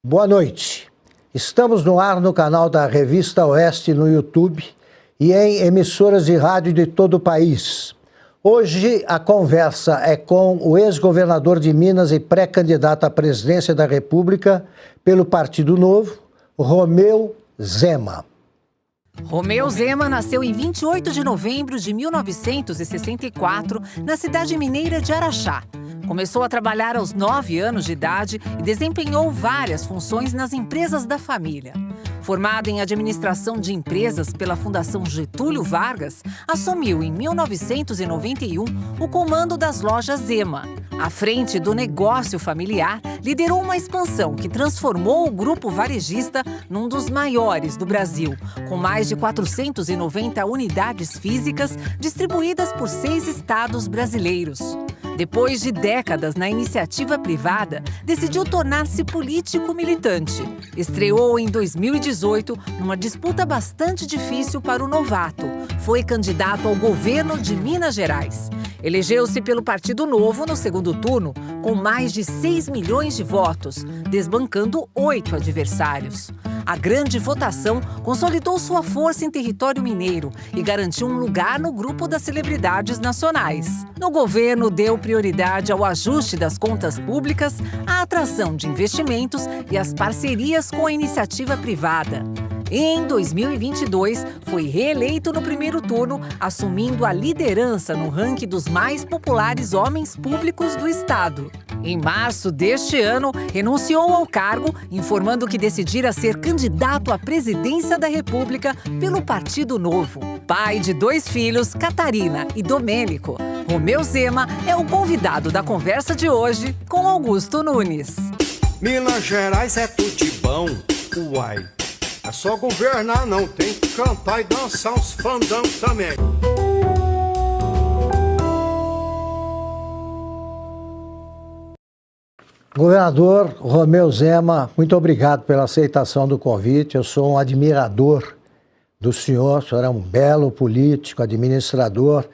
Boa noite. Estamos no ar no canal da Revista Oeste no YouTube e em emissoras de rádio de todo o país. Hoje a conversa é com o ex-governador de Minas e pré-candidato à presidência da República pelo Partido Novo, Romeu Zema. Romeu Zema nasceu em 28 de novembro de 1964, na cidade mineira de Araxá. Começou a trabalhar aos 9 anos de idade e desempenhou várias funções nas empresas da família. Formado em administração de empresas pela Fundação Getúlio Vargas, assumiu em 1991 o comando das lojas Zema. À frente do negócio familiar, liderou uma expansão que transformou o grupo varejista num dos maiores do Brasil, com mais de 490 unidades físicas distribuídas por 6 estados brasileiros. Depois de décadas na iniciativa privada, decidiu tornar-se político militante. Estreou em 2018 numa disputa bastante difícil para o novato. Foi candidato ao governo de Minas Gerais. Elegeu-se pelo Partido Novo no segundo turno, com mais de 6 milhões de votos, desbancando 8 adversários. A grande votação consolidou sua força em território mineiro e garantiu um lugar no grupo das celebridades nacionais. No governo, deu prioridade ao ajuste das contas públicas, à atração de investimentos e às parcerias com a iniciativa privada. Em 2022, foi reeleito no primeiro turno, assumindo a liderança no ranking dos mais populares homens públicos do estado. Em março deste ano, renunciou ao cargo, informando que decidira ser candidato à presidência da República pelo Partido Novo. Pai de 2 filhos, Catarina e Domênico, Romeu Zema é o convidado da conversa de hoje com Augusto Nunes. Minas Gerais é tudo de bom, uai. É só governar não, tem que cantar e dançar uns fandangos também. Governador Romeu Zema, muito obrigado pela aceitação do convite. Eu sou um admirador do senhor é um belo político, administrador,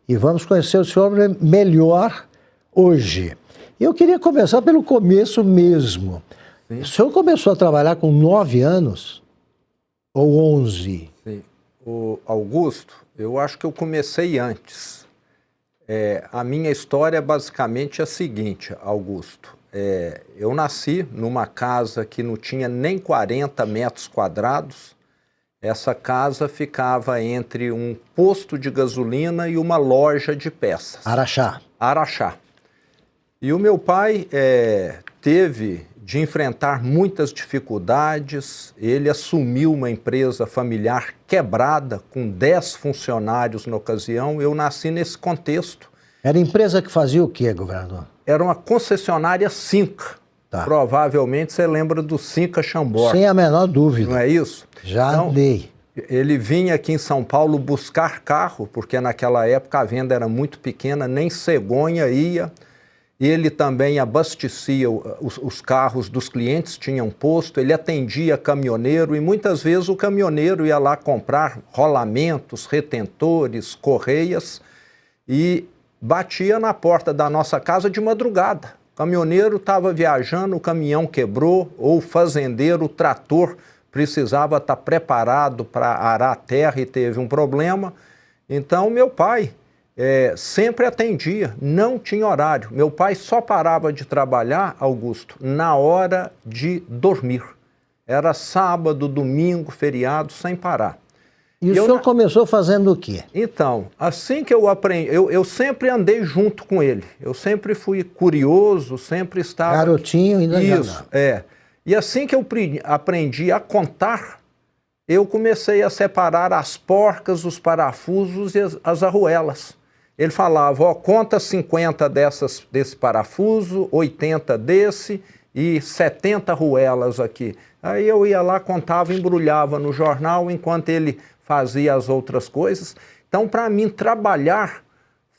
e vamos conhecer o senhor melhor hoje. Eu queria começar pelo começo mesmo. Sim. O senhor começou a trabalhar com 9 anos ou 11? Sim. O Augusto, eu acho que eu comecei antes. A minha história basicamente é a seguinte, Augusto. Eu nasci numa casa que não tinha nem 40 metros quadrados. Essa casa ficava entre um posto de gasolina e uma loja de peças. Araxá. Araxá. E o meu pai teve de enfrentar muitas dificuldades. Ele assumiu uma empresa familiar quebrada, com 10 funcionários na ocasião. Eu nasci nesse contexto. Era empresa que fazia o quê, governador? Era uma concessionária Cinca. Tá. Provavelmente você lembra do Cinca Chambord. Sem a menor dúvida. Não é isso? Já andei. Ele vinha aqui em São Paulo buscar carro, porque naquela época a venda era muito pequena, nem cegonha ia. Ele também abastecia os carros dos clientes, tinha um posto, ele atendia caminhoneiro e muitas vezes o caminhoneiro ia lá comprar rolamentos, retentores, correias e batia na porta da nossa casa de madrugada. O caminhoneiro estava viajando, o caminhão quebrou, ou o fazendeiro, o trator, precisava estar preparado para arar a terra e teve um problema. Então, meu pai sempre atendia, não tinha horário. Meu pai só parava de trabalhar, Augusto, na hora de dormir. Era sábado, domingo, feriado, sem parar. E o senhor começou fazendo o quê? Então, assim que eu aprendi, eu sempre andei junto com ele. Eu sempre fui curioso, sempre estava... Garotinho ainda. Isso, E assim que eu aprendi a contar, eu comecei a separar as porcas, os parafusos e as arruelas. Ele falava, conta 50 desse parafuso, 80 desse e 70 arruelas aqui. Aí eu ia lá, contava, embrulhava no jornal enquanto ele fazia as outras coisas. Então, para mim, trabalhar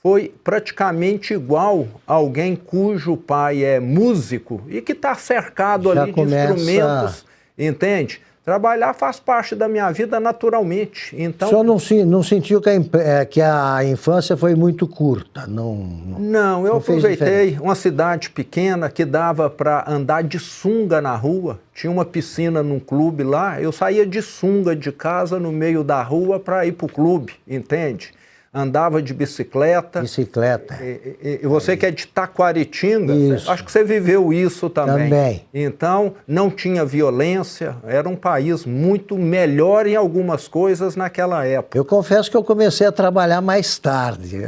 foi praticamente igual a alguém cujo pai é músico e que está cercado ali de instrumentos, entende? Trabalhar faz parte da minha vida naturalmente. Então, O senhor não sentiu que a infância foi muito curta? Não, eu fez aproveitei uma cidade pequena que dava para andar de sunga na rua. Tinha uma piscina num clube lá, eu saía de sunga de casa no meio da rua para ir para o clube, entende? Andava de bicicleta. Bicicleta. E você que é de Taquaritinga, Isso. acho que você viveu isso também. Também. Então, não tinha violência, era um país muito melhor em algumas coisas naquela época. Eu confesso que eu comecei a trabalhar mais tarde,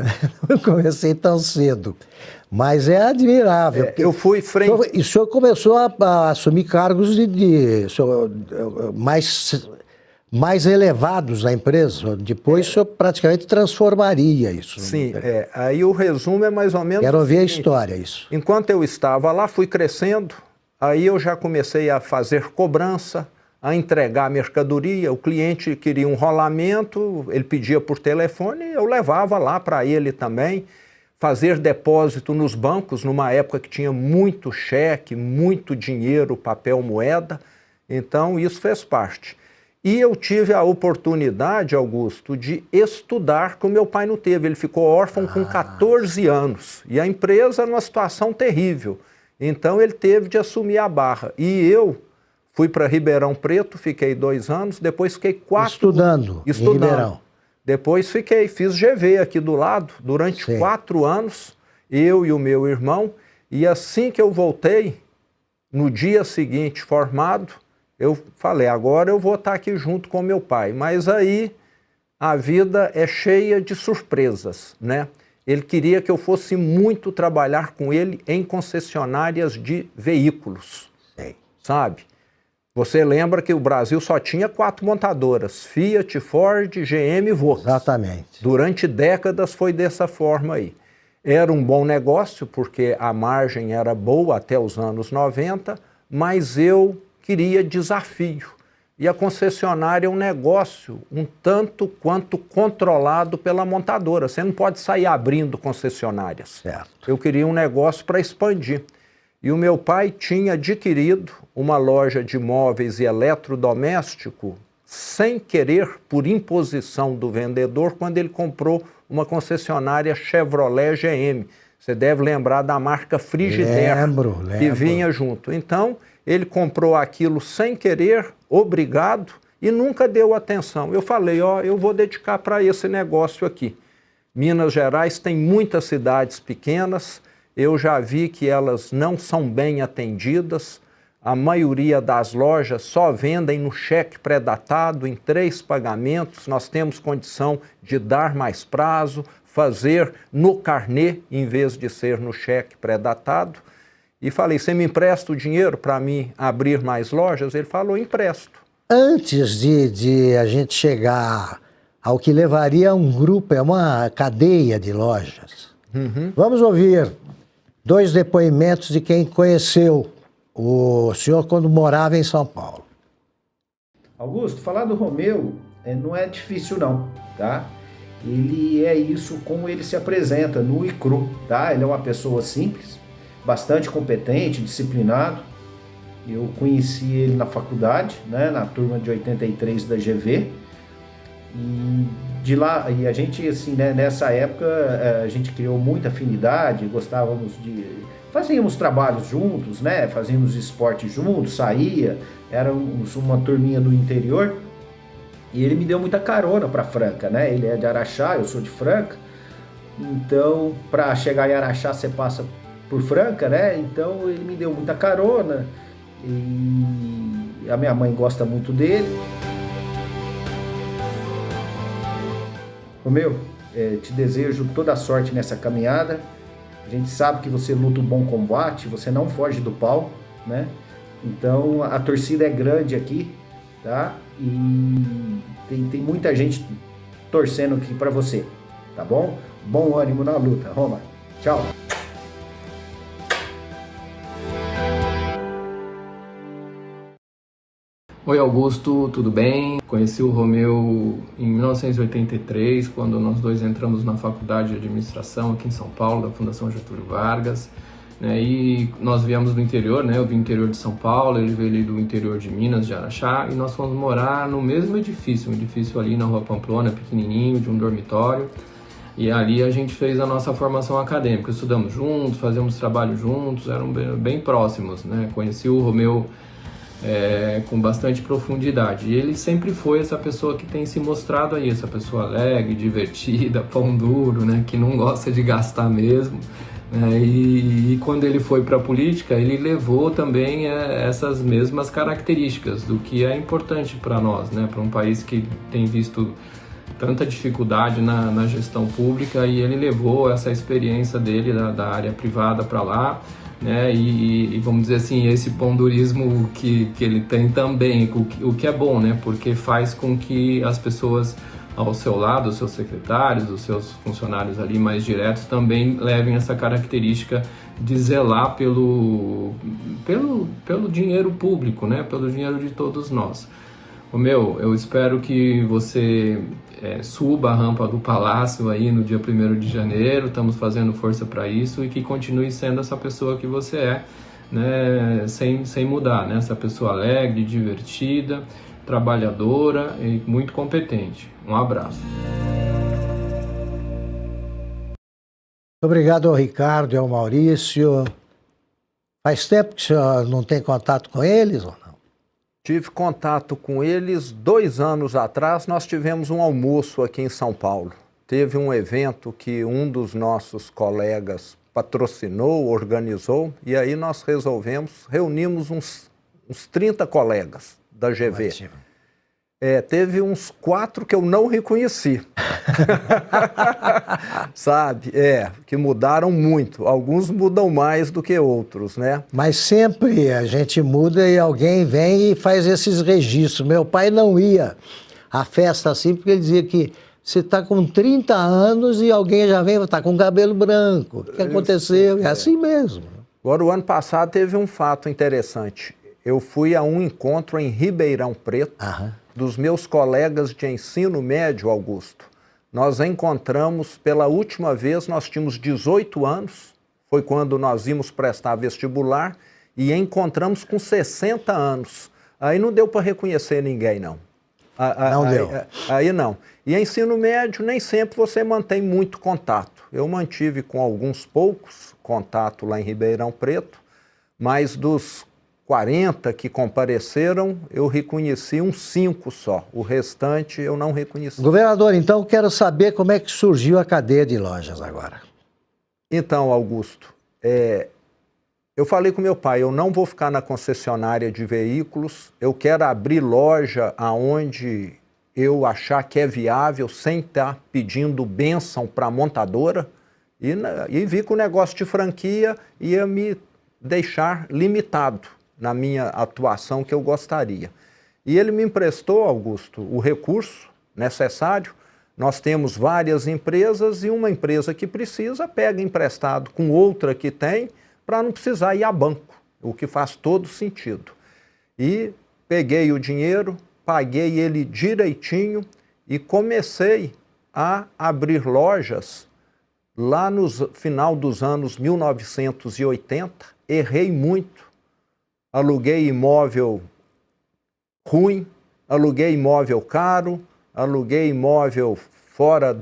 não comecei tão cedo, mas é admirável. Eu fui frente... E o senhor começou a assumir cargos mais elevados na empresa, depois o senhor praticamente transformaria isso. Sim, aí o resumo é mais ou menos... Quero ouvir a história, isso. Enquanto eu estava lá, fui crescendo, aí eu já comecei a fazer cobrança, a entregar mercadoria, o cliente queria um rolamento, ele pedia por telefone, eu levava lá para ele também, fazer depósito nos bancos, numa época que tinha muito cheque, muito dinheiro, papel, moeda, então isso fez parte. E eu tive a oportunidade, Augusto, de estudar que o meu pai não teve. Ele ficou órfão com 14 anos. E a empresa numa situação terrível. Então ele teve de assumir a barra. E eu fui para Ribeirão Preto, fiquei 2 anos, depois fiquei 4... Estudando em Ribeirão. Depois fiz GV aqui do lado, durante 4 anos, eu e o meu irmão. E assim que eu voltei, no dia seguinte, formado, eu falei, agora eu vou estar aqui junto com meu pai. Mas aí a vida é cheia de surpresas, né? Ele queria que eu fosse muito trabalhar com ele em concessionárias de veículos, sabe? Você lembra que o Brasil só tinha 4 montadoras, Fiat, Ford, GM e Volkswagen. Exatamente. Durante décadas foi dessa forma aí. Era um bom negócio, porque a margem era boa até os anos 90, mas eu queria desafio. E a concessionária é um negócio um tanto quanto controlado pela montadora. Você não pode sair abrindo concessionárias. Certo. Eu queria um negócio para expandir. E o meu pai tinha adquirido uma loja de móveis e eletrodoméstico sem querer, por imposição do vendedor, quando ele comprou uma concessionária Chevrolet GM. Você deve lembrar da marca Frigidaire, lembro. Que vinha junto. Então, ele comprou aquilo sem querer, obrigado, e nunca deu atenção. Eu falei, eu vou dedicar para esse negócio aqui. Minas Gerais tem muitas cidades pequenas, eu já vi que elas não são bem atendidas, a maioria das lojas só vendem no cheque pré-datado, em 3 pagamentos, nós temos condição de dar mais prazo, fazer no carnê, em vez de ser no cheque pré-datado. E falei, você me empresta o dinheiro para mim abrir mais lojas? Ele falou, empresto. Antes de a gente chegar ao que levaria um grupo, uma cadeia de lojas, vamos ouvir 2 depoimentos de quem conheceu o senhor quando morava em São Paulo. Augusto, falar do Romeu não é difícil não, tá? Ele é isso como ele se apresenta, nu e cru, tá? Ele é uma pessoa simples, bastante competente, disciplinado. Eu conheci ele na faculdade, né, na turma de 83 da GV. E de lá, e a gente, assim, né, nessa época, a gente criou muita afinidade, fazíamos trabalhos juntos, né, fazíamos esporte juntos, éramos uma turminha do interior. E ele me deu muita carona para Franca, né? Ele é de Araxá, eu sou de Franca. Então, para chegar em Araxá, você passa por Franca, né? Então, ele me deu muita carona. E a minha mãe gosta muito dele. Romeu, te desejo toda a sorte nessa caminhada. A gente sabe que você luta um bom combate, você não foge do pau, né? Então, a torcida é grande aqui, tá? E tem muita gente torcendo aqui para você, tá bom? Bom ânimo na luta, Roma. Tchau. Oi Augusto, tudo bem? Conheci o Romeu em 1983, quando nós dois entramos na faculdade de administração aqui em São Paulo, da Fundação Getúlio Vargas. né? E nós viemos do interior, né? Eu vim do interior de São Paulo, ele veio ali do interior de Minas, de Araxá, e nós fomos morar no mesmo edifício, um edifício ali na Rua Pamplona, pequenininho, de um dormitório. E ali a gente fez a nossa formação acadêmica, estudamos juntos, fazíamos trabalho juntos, eram bem próximos, né? Conheci o Romeu com bastante profundidade. E ele sempre foi essa pessoa que tem se mostrado aí, essa pessoa alegre, divertida, pão duro, né? Que não gosta de gastar mesmo. E quando ele foi para a política, ele levou também essas mesmas características do que é importante para nós, né? Para um país que tem visto tanta dificuldade na gestão pública, e ele levou essa experiência dele da área privada para lá, né? E vamos dizer assim, esse pondurismo que ele tem também, o que é bom, né? Porque faz com que as pessoas ao seu lado, os seus secretários, os seus funcionários ali mais diretos também levem essa característica de zelar pelo dinheiro público, né? Pelo dinheiro de todos nós. Romeu, eu espero que você suba a rampa do Palácio aí no dia 1º de janeiro, estamos fazendo força para isso, e que continue sendo essa pessoa que você é, né? Sem mudar, né? Essa pessoa alegre, divertida, trabalhadora e muito competente. Um abraço. Obrigado ao Ricardo e ao Maurício. Faz tempo que o senhor não tem contato com eles ou não? Tive contato com eles 2 anos atrás, nós tivemos um almoço aqui em São Paulo. Teve um evento que um dos nossos colegas patrocinou, organizou, e aí nós reunimos uns 30 colegas da GV. Ótimo. Teve uns 4 que eu não reconheci. Sabe? Que mudaram muito. Alguns mudam mais do que outros, né? Mas sempre a gente muda e alguém vem e faz esses registros. Meu pai não ia à festa assim, porque ele dizia que você está com 30 anos e alguém já vem, está com cabelo branco. O que aconteceu? É assim mesmo. Agora, o ano passado teve um fato interessante. Eu fui a um encontro em Ribeirão Preto, dos meus colegas de ensino médio, Augusto. Nós encontramos pela última vez, nós tínhamos 18 anos, foi quando nós íamos prestar vestibular, e encontramos com 60 anos. Aí não deu para reconhecer ninguém, não. Não deu. Aí não. E ensino médio, nem sempre você mantém muito contato. Eu mantive com alguns poucos contato lá em Ribeirão Preto, mas dos 40 que compareceram, eu reconheci uns 5 só. O restante eu não reconheci. Governador, então quero saber como é que surgiu a cadeia de lojas agora. Então, Augusto, eu falei com meu pai, eu não vou ficar na concessionária de veículos, eu quero abrir loja aonde eu achar que é viável, sem estar pedindo bênção para a montadora, e vi que o negócio de franquia ia me deixar limitado na minha atuação que eu gostaria. E ele me emprestou, Augusto, o recurso necessário. Nós temos várias empresas, e uma empresa que precisa pega emprestado com outra que tem, para não precisar ir a banco, o que faz todo sentido. E peguei o dinheiro, paguei ele direitinho e comecei a abrir lojas lá no final dos anos 1980. Errei muito. Aluguei imóvel ruim, aluguei imóvel caro, aluguei imóvel fora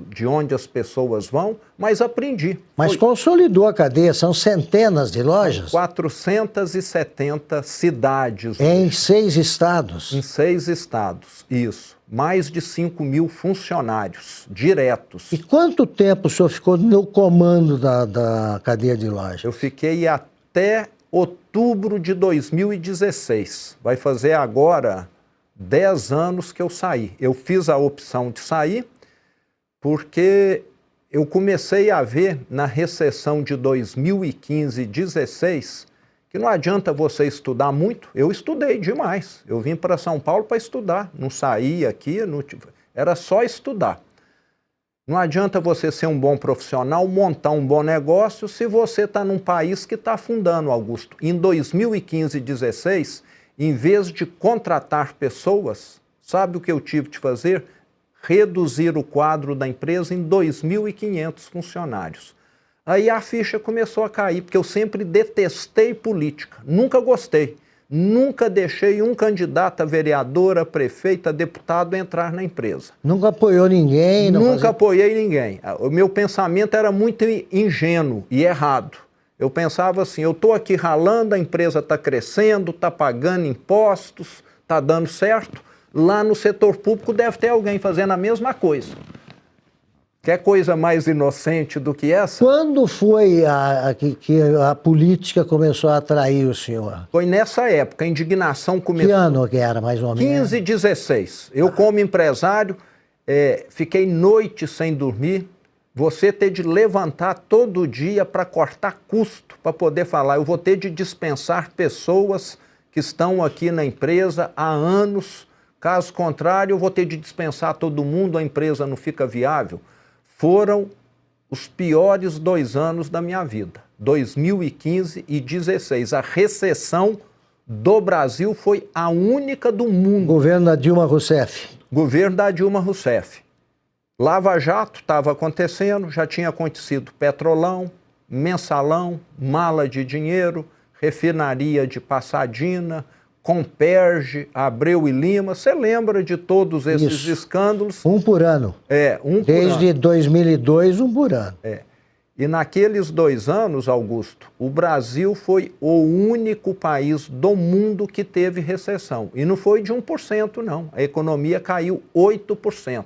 de onde as pessoas vão, mas aprendi. Mas consolidou a cadeia, são centenas de lojas? 470 cidades. Em 6 estados? Em 6 estados, isso. Mais de 5.000 funcionários diretos. E quanto tempo o senhor ficou no comando da cadeia de lojas? Eu fiquei até outubro de 2016. Vai fazer agora 10 anos que eu saí. Eu fiz a opção de sair porque eu comecei a ver na recessão de 2015 e 2016 que não adianta você estudar muito. Eu estudei demais. Eu vim para São Paulo para estudar. Não saí aqui, era só estudar. Não adianta você ser um bom profissional, montar um bom negócio, se você está num país que está afundando, Augusto. Em 2015 e 2016, em vez de contratar pessoas, sabe o que eu tive de fazer? Reduzir o quadro da empresa em 2.500 funcionários. Aí a ficha começou a cair, porque eu sempre detestei política, nunca gostei. Nunca deixei um candidato a vereador, a prefeito, a deputado entrar na empresa. Nunca apoiou ninguém? Nunca apoiei ninguém. O meu pensamento era muito ingênuo e errado. Eu pensava assim, eu estou aqui ralando, a empresa está crescendo, está pagando impostos, está dando certo. Lá no setor público deve ter alguém fazendo a mesma coisa. Quer coisa mais inocente do que essa? Quando foi que a política começou a atrair o senhor? Foi nessa época, a indignação começou. Que ano que era, mais ou menos? 15, 16. Eu, como empresário, fiquei noite sem dormir. Você ter de levantar todo dia para cortar custo, para poder falar. Eu vou ter de dispensar pessoas que estão aqui na empresa há anos. Caso contrário, eu vou ter de dispensar todo mundo, a empresa não fica viável. Foram os piores 2 anos da minha vida, 2015 e 2016. A recessão do Brasil foi a única do mundo. Governo da Dilma Rousseff. Governo da Dilma Rousseff. Lava Jato estava acontecendo, já tinha acontecido Petrolão, Mensalão, mala de dinheiro, refinaria de Passadina, Comperge, Abreu e Lima. Você lembra de todos esses escândalos? Um por ano. Um por ano. Desde 2002, um por ano. E naqueles 2 anos, Augusto, o Brasil foi o único país do mundo que teve recessão. E não foi de 1%, não. A economia caiu 8%.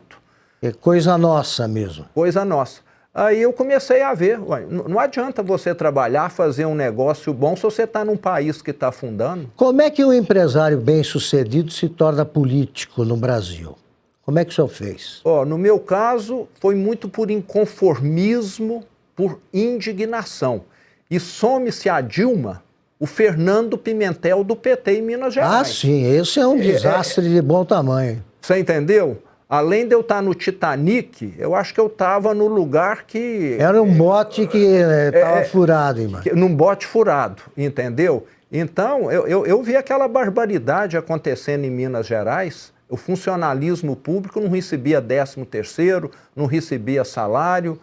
É coisa nossa mesmo. Coisa nossa. Aí eu comecei a ver, não adianta você trabalhar, fazer um negócio bom se você está num país que está afundando. Como é que um empresário bem-sucedido se torna político no Brasil? Como é que o senhor fez? No meu caso, foi muito por inconformismo, por indignação. E some-se a Dilma, o Fernando Pimentel do PT em Minas Gerais. Ah, sim, esse é um desastre de bom tamanho. Você entendeu? Além de eu estar no Titanic, eu acho que eu estava no lugar que... Era um bote que estava furado, irmão. Num bote furado, entendeu? Então, eu vi aquela barbaridade acontecendo em Minas Gerais. O funcionalismo público não recebia 13º, não recebia salário,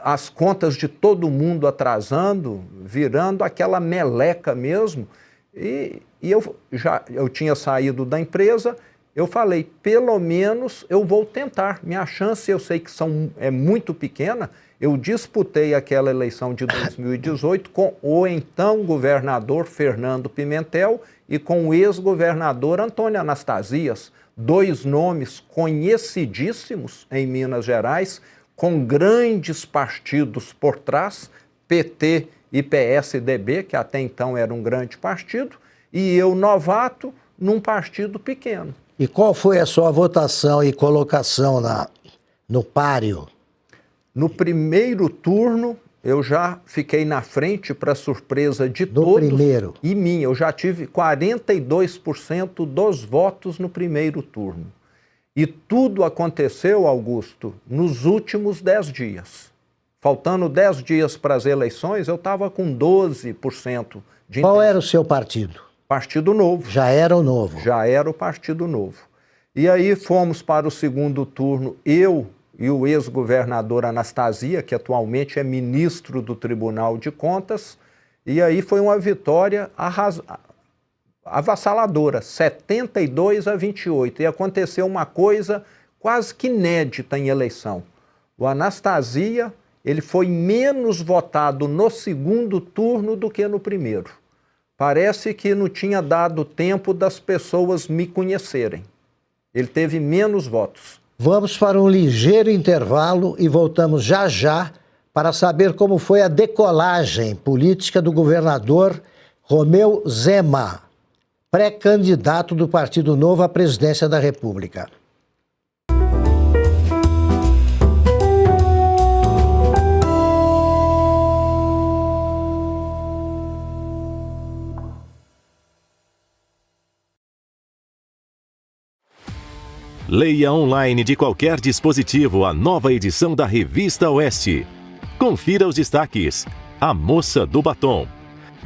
as contas de todo mundo atrasando, virando aquela meleca mesmo. E eu tinha saído da empresa. Eu falei, pelo menos eu vou tentar. Minha chance, eu sei que é muito pequena. Eu disputei aquela eleição de 2018 com o então governador Fernando Pimentel e com o ex-governador Antônio Anastasias. 2 nomes conhecidíssimos em Minas Gerais, com grandes partidos por trás, PT e PSDB, que até então era um grande partido, e eu, novato, num partido pequeno. E qual foi a sua votação e colocação no páreo? No primeiro turno, eu já fiquei na frente, para surpresa de todos. No primeiro? E minha, eu já tive 42% dos votos no primeiro turno. E tudo aconteceu, Augusto, nos últimos 10 dias. Faltando 10 dias para as eleições, eu estava com 12% de... Qual era o seu partido? Partido Novo. Já era o Novo. Já era o Partido Novo. E aí fomos para o segundo turno, eu e o ex-governador Anastasia, que atualmente é ministro do Tribunal de Contas, e aí foi uma vitória avassaladora, 72-28. E aconteceu uma coisa quase que inédita em eleição. O Anastasia, ele foi menos votado no segundo turno do que no primeiro. Parece que não tinha dado tempo das pessoas me conhecerem. Ele teve menos votos. Vamos para um ligeiro intervalo e voltamos já já para saber como foi a decolagem política do governador Romeu Zema, pré-candidato do Partido Novo à presidência da República. Leia online de qualquer dispositivo a nova edição da Revista Oeste. Confira os destaques. A Moça do Batom.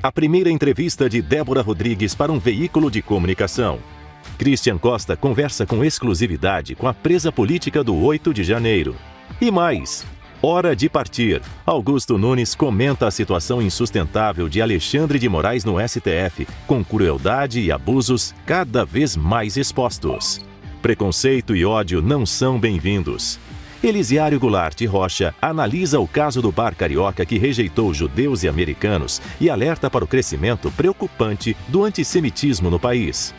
A primeira entrevista de Débora Rodrigues para um veículo de comunicação. Christian Costa conversa com exclusividade com a presa política do 8 de janeiro. E mais. Hora de partir. Augusto Nunes comenta a situação insustentável de Alexandre de Moraes no STF, com crueldade e abusos cada vez mais expostos. Preconceito e ódio não são bem-vindos. Elisiário Goulart Rocha analisa o caso do bar carioca que rejeitou judeus e americanos e alerta para o crescimento preocupante do antissemitismo no país.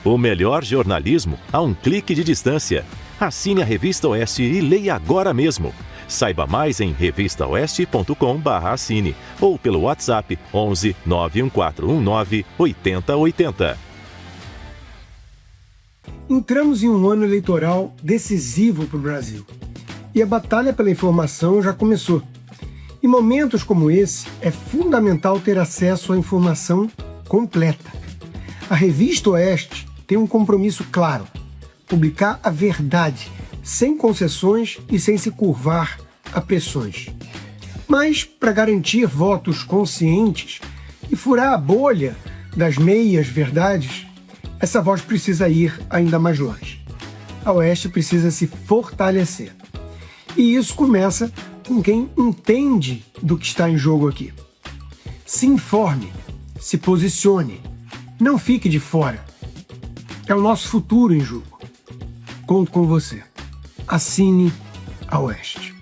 O melhor jornalismo a um clique de distância. Assine a Revista Oeste e leia agora mesmo. Saiba mais em revistaoeste.com/assine ou pelo WhatsApp 11 91419 8080. Entramos em um ano eleitoral decisivo para o Brasil. E a batalha pela informação já começou. Em momentos como esse, é fundamental ter acesso à informação completa. A Revista Oeste tem um compromisso claro: publicar a verdade, sem concessões e sem se curvar a pressões. Mas, para garantir votos conscientes e furar a bolha das meias-verdades, essa voz precisa ir ainda mais longe. A Oeste precisa se fortalecer. E isso começa com quem entende do que está em jogo aqui. Se informe, se posicione, não fique de fora. É o nosso futuro em jogo. Conto com você. Assine a Oeste.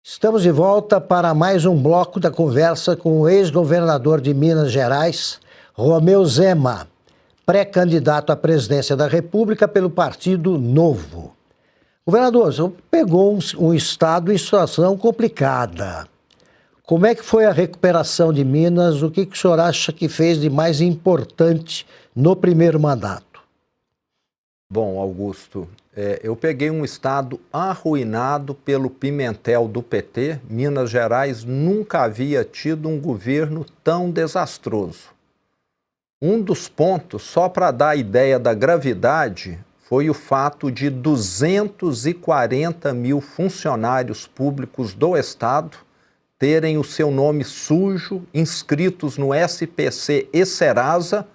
Estamos de volta para mais um bloco da conversa com o ex-governador de Minas Gerais, Romeu Zema, pré-candidato à presidência da República pelo Partido Novo. Governador, você pegou um estado em situação complicada. Como é que foi a recuperação de Minas? O que o senhor acha que fez de mais importante no primeiro mandato? Bom, Augusto, eu peguei um estado arruinado pelo Pimentel do PT. Minas Gerais nunca havia tido um governo tão desastroso. Um dos pontos, só para dar a ideia da gravidade, foi o fato de 240 mil funcionários públicos do estado terem o seu nome sujo, inscritos no SPC e Serasa,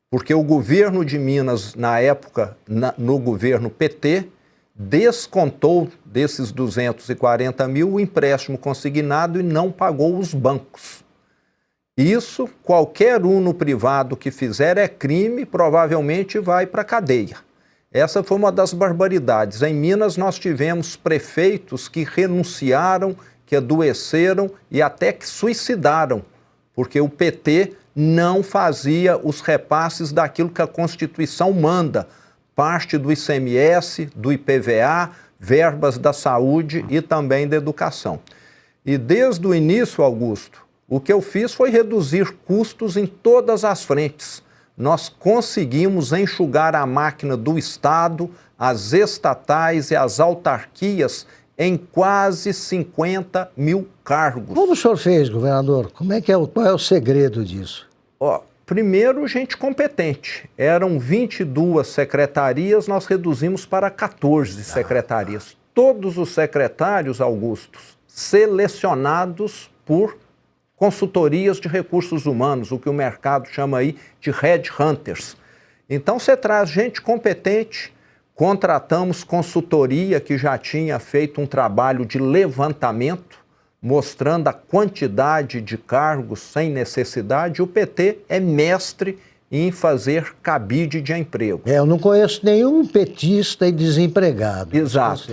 porque o governo de Minas, na época, no governo PT, descontou desses 240 mil o empréstimo consignado e não pagou os bancos. Isso, qualquer um no privado que fizer é crime, provavelmente vai para a cadeia. Essa foi uma das barbaridades. Em Minas nós tivemos prefeitos que renunciaram, que adoeceram e até que suicidaram, porque o PT não fazia os repasses daquilo que a Constituição manda, parte do ICMS, do IPVA, verbas da saúde e também da educação. E desde o início, Augusto, o que eu fiz foi reduzir custos em todas as frentes. Nós conseguimos enxugar a máquina do Estado, as estatais e as autarquias em quase 50 mil cargos. Como o senhor fez, governador? Qual é o segredo disso? Primeiro, gente competente. Eram 22 secretarias, nós reduzimos para 14 secretarias. Todos os secretários, Augusto, selecionados por consultorias de recursos humanos, o que o mercado chama aí de headhunters. Então, você traz gente competente. Contratamos consultoria que já tinha feito um trabalho de levantamento, mostrando a quantidade de cargos sem necessidade. O PT é mestre em fazer cabide de emprego. Eu não conheço nenhum petista e desempregado. Exato.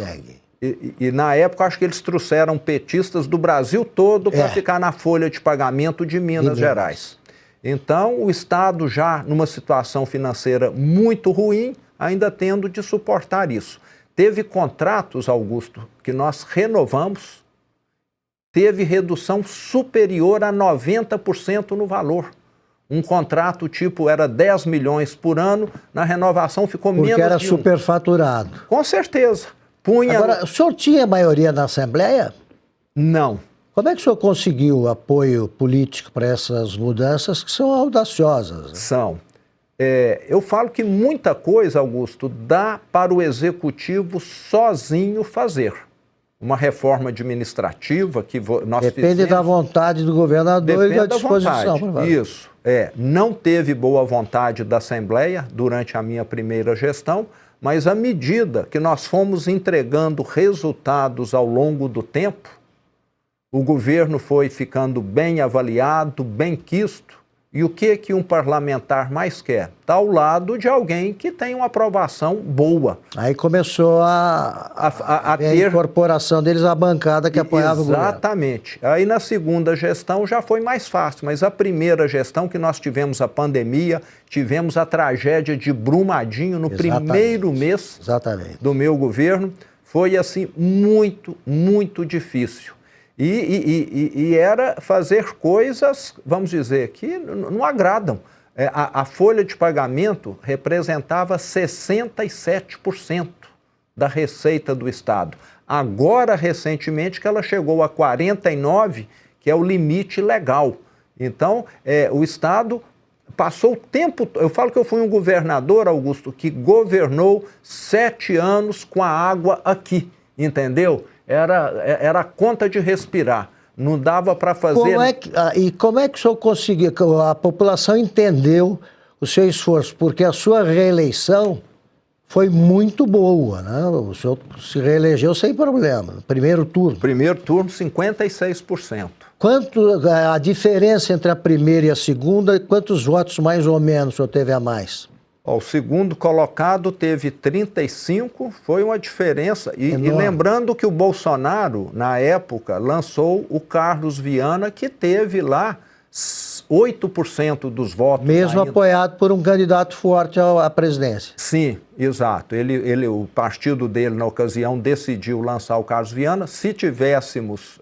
E na época, acho que eles trouxeram petistas do Brasil todo para ficar na folha de pagamento de Minas Gerais. Então, o Estado já numa situação financeira muito ruim, ainda tendo de suportar isso. Teve contratos, Augusto, que nós renovamos, teve redução superior a 90% no valor. Um contrato tipo era 10 milhões por ano, na renovação ficou menos de 1. Porque era superfaturado. Com certeza. Agora, o senhor tinha maioria na Assembleia? Não. Como é que o senhor conseguiu apoio político para essas mudanças que são audaciosas? São. eu falo que muita coisa, Augusto, dá para o executivo sozinho fazer. Uma reforma administrativa que nós Depende da vontade do governador e da disposição. Isso. Não teve boa vontade da Assembleia durante a minha primeira gestão, mas à medida que nós fomos entregando resultados ao longo do tempo, o governo foi ficando bem avaliado, bem quisto. E o que um parlamentar mais quer? Está ao lado de alguém que tem uma aprovação boa. Aí começou a ter a incorporação deles à bancada que apoiava o governo. Exatamente. Aí na segunda gestão já foi mais fácil, mas a primeira gestão que nós tivemos a pandemia, tivemos a tragédia de Brumadinho no primeiro mês do meu governo, foi assim muito, muito difícil. E era fazer coisas, vamos dizer, que não agradam. A folha de pagamento representava 67% da receita do Estado. Agora, recentemente, que ela chegou a 49%, que é o limite legal. Então, o Estado passou o tempo... Eu falo que eu fui um governador, Augusto, que governou 7 anos com a água aqui, entendeu? Era a conta de respirar, não dava para fazer... Como é que o senhor conseguiu, a população entendeu o seu esforço? Porque a sua reeleição foi muito boa, né? O senhor se reelegeu sem problema, no primeiro turno. Primeiro turno, 56%. Quanto a diferença entre a primeira e a segunda, quantos votos mais ou menos o senhor teve a mais? O segundo colocado teve 35, foi uma diferença. E lembrando que o Bolsonaro, na época, lançou o Carlos Viana, que teve lá 8% dos votos. Mesmo ainda apoiado por um candidato forte à presidência. Sim, exato. O partido dele, na ocasião, decidiu lançar o Carlos Viana. Se tivéssemos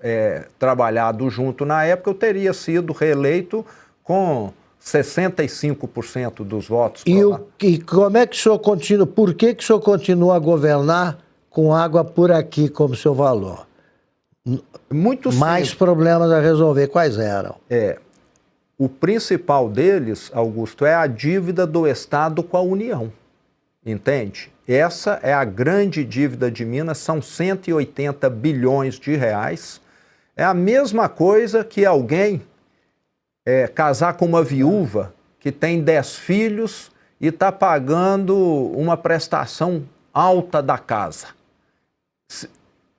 trabalhado junto na época, eu teria sido reeleito com 65% dos votos. E como é que o senhor continua, por que o senhor continua a governar com água por aqui como seu valor? Muito simples. Mais problemas a resolver, quais eram? O principal deles, Augusto, é a dívida do Estado com a União, entende? Essa é a grande dívida de Minas, são 180 bilhões de reais. É a mesma coisa que alguém casar com uma viúva que tem 10 filhos e está pagando uma prestação alta da casa.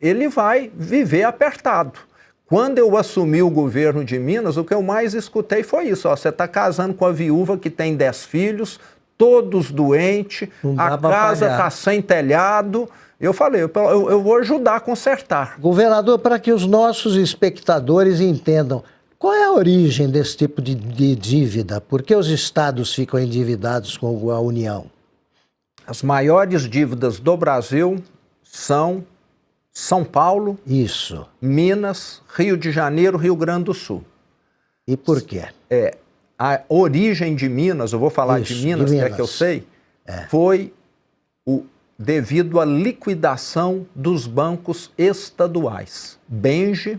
Ele vai viver apertado. Quando eu assumi o governo de Minas, o que eu mais escutei foi isso. Você está casando com a viúva que tem 10 filhos, todos doentes, a casa está sem telhado. Eu falei, eu vou ajudar a consertar. Governador, para que os nossos espectadores entendam, qual é a origem desse tipo de dívida? Por que os estados ficam endividados com a União? As maiores dívidas do Brasil são São Paulo, Minas, Rio de Janeiro, Rio Grande do Sul. E por quê? A origem de Minas, eu vou falar de Minas, que é que eu sei, foi devido à liquidação dos bancos estaduais. Benge,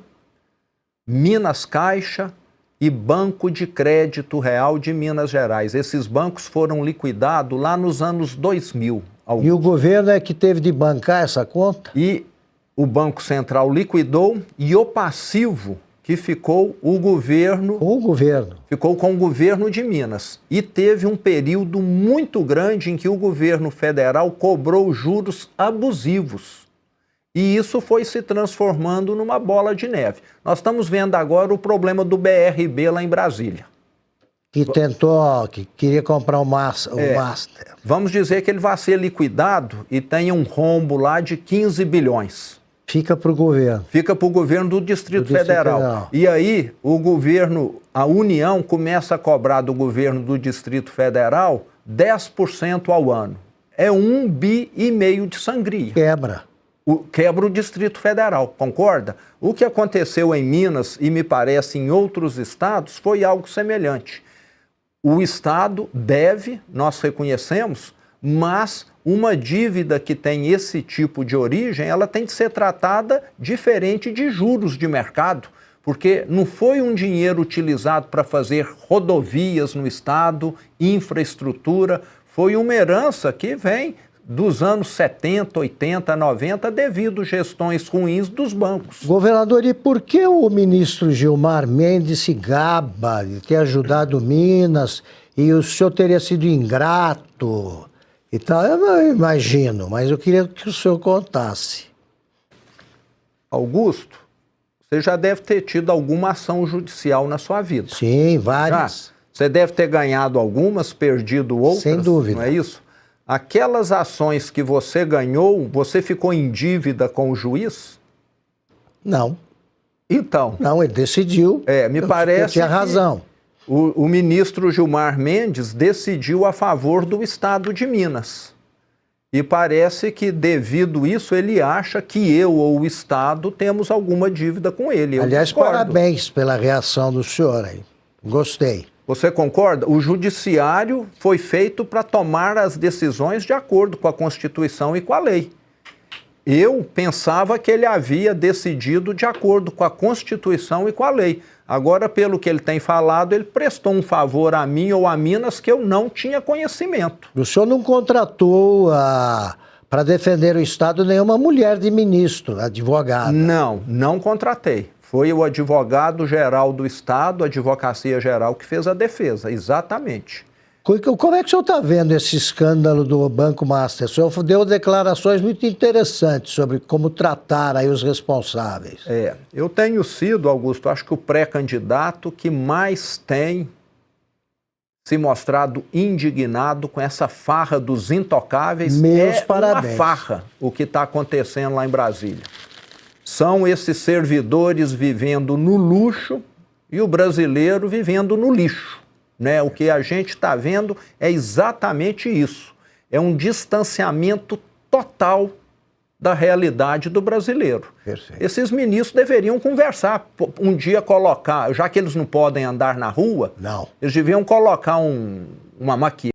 Minas Caixa e Banco de Crédito Real de Minas Gerais. Esses bancos foram liquidados lá nos anos 2000. E o governo é que teve de bancar essa conta? E o Banco Central liquidou e o passivo que ficou o governo... Ficou com o governo de Minas. E teve um período muito grande em que o governo federal cobrou juros abusivos. E isso foi se transformando numa bola de neve. Nós estamos vendo agora o problema do BRB lá em Brasília. Que queria comprar o Master. Vamos dizer que ele vai ser liquidado e tenha um rombo lá de 15 bilhões. Fica para o governo. Fica para o governo do Distrito Federal. E aí o governo, a União começa a cobrar do governo do Distrito Federal 10% ao ano. É 1,5 bi de sangria. Quebra o Distrito Federal, concorda? O que aconteceu em Minas e me parece em outros estados foi algo semelhante. O Estado deve, nós reconhecemos, mas uma dívida que tem esse tipo de origem, ela tem que ser tratada diferente de juros de mercado, porque não foi um dinheiro utilizado para fazer rodovias no Estado, infraestrutura, foi uma herança que vem dos anos 70, 80, 90, devido a gestões ruins dos bancos. Governador, e por que o ministro Gilmar Mendes se gaba de ter ajudado Minas e o senhor teria sido ingrato e tal? Eu não imagino, mas eu queria que o senhor contasse. Augusto, você já deve ter tido alguma ação judicial na sua vida. Sim, várias. Já? Você deve ter ganhado algumas, perdido outras. Sem dúvida. Não é isso? Aquelas ações que você ganhou, você ficou em dívida com o juiz? Não. Então. Não, ele decidiu. Me parece. Eu tinha razão. O ministro Gilmar Mendes decidiu a favor do Estado de Minas. E parece que, devido a isso, ele acha que eu ou o Estado temos alguma dívida com ele. Aliás, parabéns pela reação do senhor aí. Gostei. Você concorda? O judiciário foi feito para tomar as decisões de acordo com a Constituição e com a lei. Eu pensava que ele havia decidido de acordo com a Constituição e com a lei. Agora, pelo que ele tem falado, ele prestou um favor a mim ou a Minas que eu não tinha conhecimento. O senhor não contratou para defender o Estado nenhuma mulher de ministro, advogada? Não contratei. Foi o advogado-geral do Estado, a Advocacia Geral, que fez a defesa, exatamente. Como é que o senhor está vendo esse escândalo do Banco Master? O senhor deu declarações muito interessantes sobre como tratar aí os responsáveis. Eu tenho sido, Augusto, acho que o pré-candidato que mais tem se mostrado indignado com essa farra dos intocáveis. Meus parabéns. Uma farra o que está acontecendo lá em Brasília. São esses servidores vivendo no luxo e o brasileiro vivendo no lixo, né? O que a gente está vendo é exatamente isso. É um distanciamento total da realidade do brasileiro. Perfeito. Esses ministros deveriam conversar, um dia colocar, já que eles não podem andar na rua, não, eles deviam colocar uma maquiagem